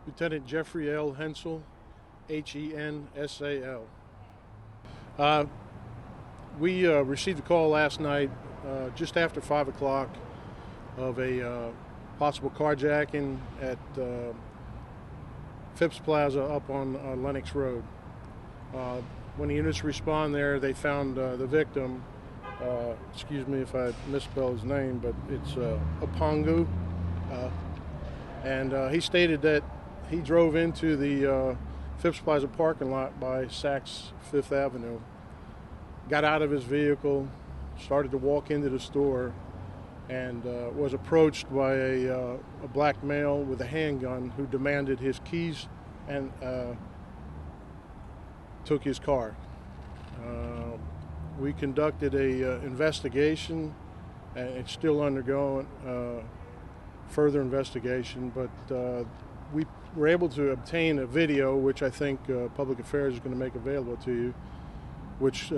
Lieutenant Jeffrey L. Hensal, Hensal. Uh, we received a call last night, just after 5 o'clock, of a possible carjacking at Phipps Plaza up on Lenox Road. When the units respond there, they found the victim. Excuse me if I misspell his name, but it's Opongu. And he stated that he drove into the Phipps Plaza parking lot by Saks Fifth Avenue, got out of his vehicle, started to walk into the store, and was approached by a black male with a handgun who demanded his keys and took his car. We conducted a investigation, and it's still undergoing further investigation, but we were able to obtain a video, which I think Public Affairs is going to make available to you, which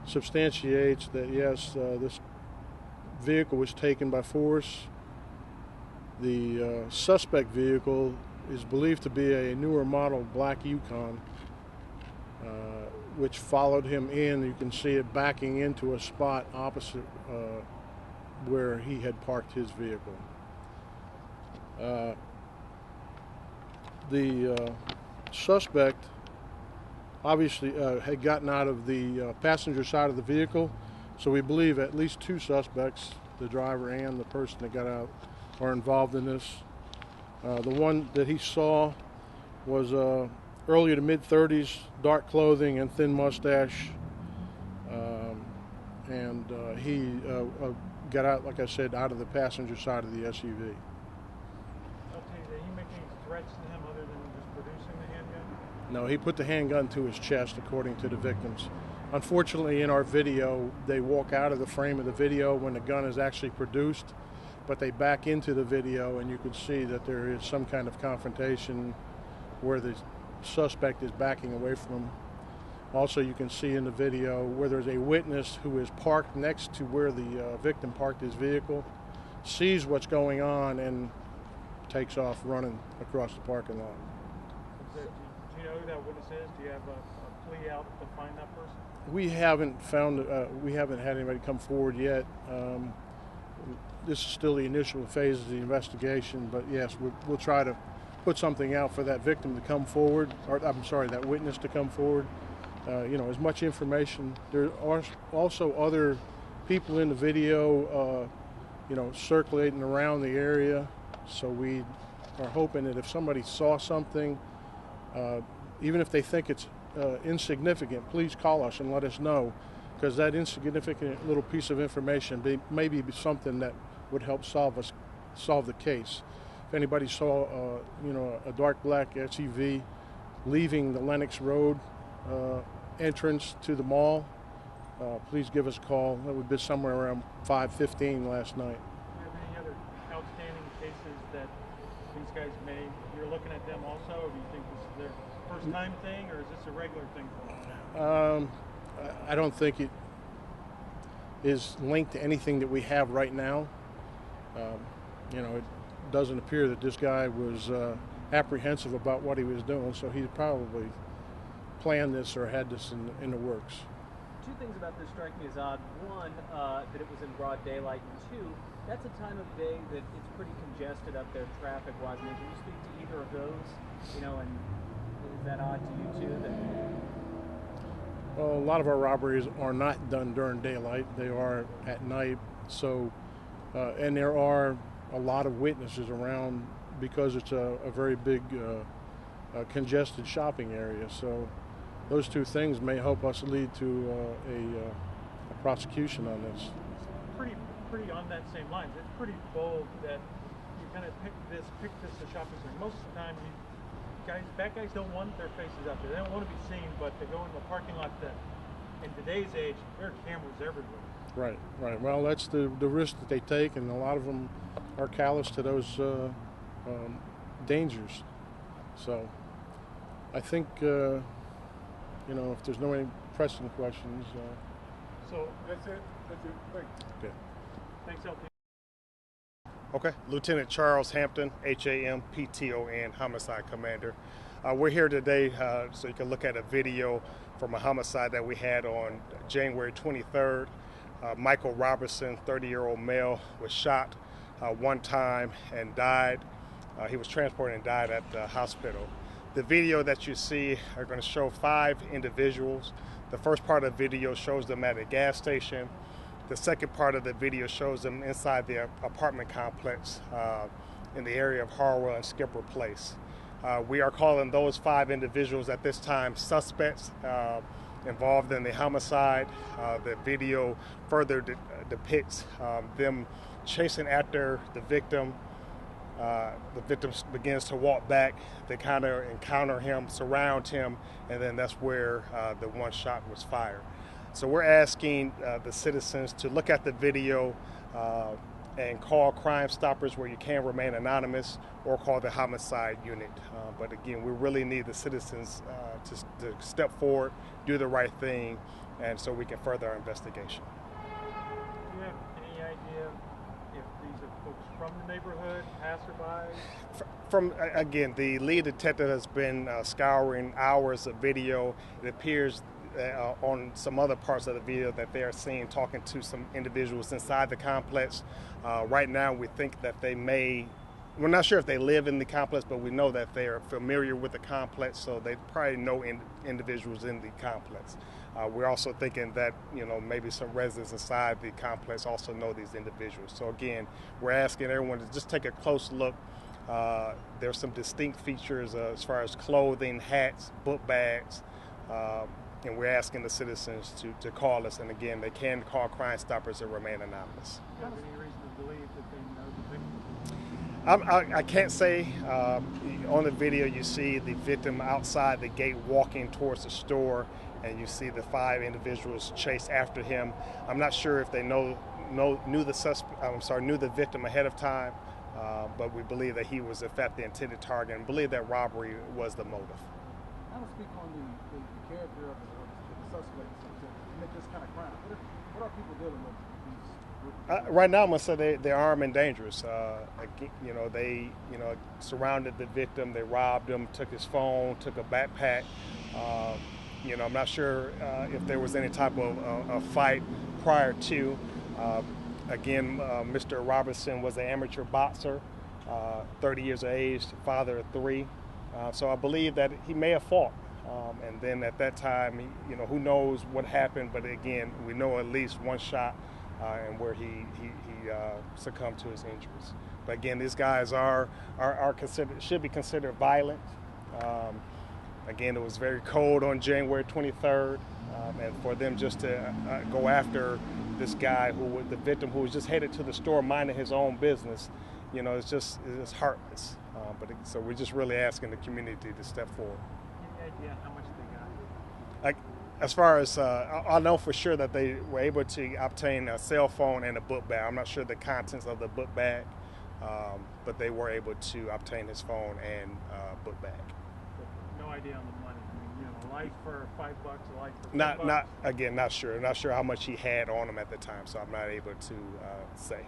substantiates that yes, this vehicle was taken by force. The suspect vehicle is believed to be a newer model black Yukon, which followed him in. You can see it backing into a spot opposite where he had parked his vehicle. The suspect obviously had gotten out of the passenger side of the vehicle, so we believe at least two suspects, the driver and the person that got out, are involved in this. The one that he saw was early to mid-30s, dark clothing and thin mustache, and he got out, like I said, out of the passenger side of the SUV. Did he make any threats to him other than just producing the handgun? No, he put the handgun to his chest, according to the victims. Unfortunately, in our video, they walk out of the frame of the video when the gun is actually produced, but they back into the video, and you can see that there is some kind of confrontation where the suspect is backing away from him. Also, you can see in the video where there's a witness who is parked next to where the victim parked his vehicle, sees what's going on, and takes off running across the parking lot. Do you know who that witness is? Do you have a plea out to find that person? We haven't found. We haven't had anybody come forward yet. This is still the initial phase of the investigation, but yes, we'll try to put something out for that victim to come forward, or I'm sorry, that witness to come forward. As much information. There are also other people in the video, circulating around the area. So we are hoping that if somebody saw something, even if they think it's insignificant, please call us and let us know, because that insignificant little piece of information may be something that would help solve the case. If anybody saw, a dark black SUV leaving the Lenox Road entrance to the mall, please give us a call. That would be somewhere around 5:15 last night. Do you have any other outstanding cases that these guys made? You're looking at them also, or do you think this is their first time thing, or is this a regular thing for them? I don't think it is linked to anything that we have right now. It doesn't appear that this guy was apprehensive about what he was doing, so he probably planned this or had this in the works. Two things about this strike me as odd. One, that it was in broad daylight, and two, that's a time of day that it's pretty congested up there traffic-wise. I mean, can you speak to either of those? And is that odd to you too? Well, a lot of our robberies are not done during daylight. They are at night. So, and there are a lot of witnesses around because it's a very big congested shopping area. So those two things may help us lead to a prosecution on this. Pretty on that same lines. It's pretty bold that you kind of pick this a shopping center. Most of the time, bad guys don't want their faces out there. They don't want to be seen, but they go into the parking lot. That in today's age, there are cameras everywhere. Right. Well, that's the risk that they take, and a lot of them are callous to those dangers. So I think, if there's no any pressing questions. So that's it. Thanks. Okay. Thanks, LT. Okay, Lieutenant Charles Hampton, Hampton, homicide commander. We're here today so you can look at a video from a homicide that we had on January 23rd. Michael Robertson, 30-year-old male, was shot one time and died. He was transported and died at the hospital. The video that you see are going to show 5 individuals. The first part of the video shows them at a gas station. The second part of the video shows them inside the apartment complex in the area of Harwell and Skipper Place. We are calling those 5 individuals at this time suspects involved in the homicide. The video further depicts them chasing after the victim. The victim begins to walk back. They kind of encounter him, surround him, and then that's where the one shot was fired. So we're asking the citizens to look at the video and call Crime Stoppers where you can remain anonymous, or call the homicide unit. But again, we really need the citizens to step forward, do the right thing, and so we can further our investigation. Do you have any idea if these are folks from the neighborhood, passerbys? From again, the lead detective has been scouring hours of video. It appears on some other parts of the video that they are seen talking to some individuals inside the complex. Right now, we think that we're not sure if they live in the complex, but we know that they are familiar with the complex, so they probably know individuals in the complex. We're also thinking that maybe some residents inside the complex also know these individuals. So again, we're asking everyone to just take a close look. There's some distinct features as far as clothing, hats, book bags. And we're asking the citizens to call us, and again, they can call Crime Stoppers and remain anonymous. Do you have any reason to believe that they know the victim? I can't say. On the video, you see the victim outside the gate walking towards the store, and you see the 5 individuals chase after him. I'm not sure if they knew the victim ahead of time, but we believe that he was in fact the intended target, and believe that robbery was the motive. I don't speak on the character of the suspects to commit this kind of crime. What are people dealing with? Right now, I'm gonna say they're armed and dangerous. They surrounded the victim. They robbed him, took his phone, took a backpack. I'm not sure if there was any type of a fight prior to. Mr. Robertson was an amateur boxer, 30 years of age, father of 3. So I believe that he may have fought. And then at that time, who knows what happened, but again, we know at least one shot and where he succumbed to his injuries. But again, these guys should be considered violent. Again, it was very cold on January 23rd, and for them just to go after this guy the victim who was just headed to the store minding his own business, it's heartless. So we're just really asking the community to step forward. Any idea how much they got? As far as I know for sure that they were able to obtain a cell phone and a book bag. I'm not sure the contents of the book bag, but they were able to obtain his phone and book bag. No idea on the money. I mean, life for $5, a life for $5. Not sure. Not sure how much he had on him at the time, so I'm not able to say.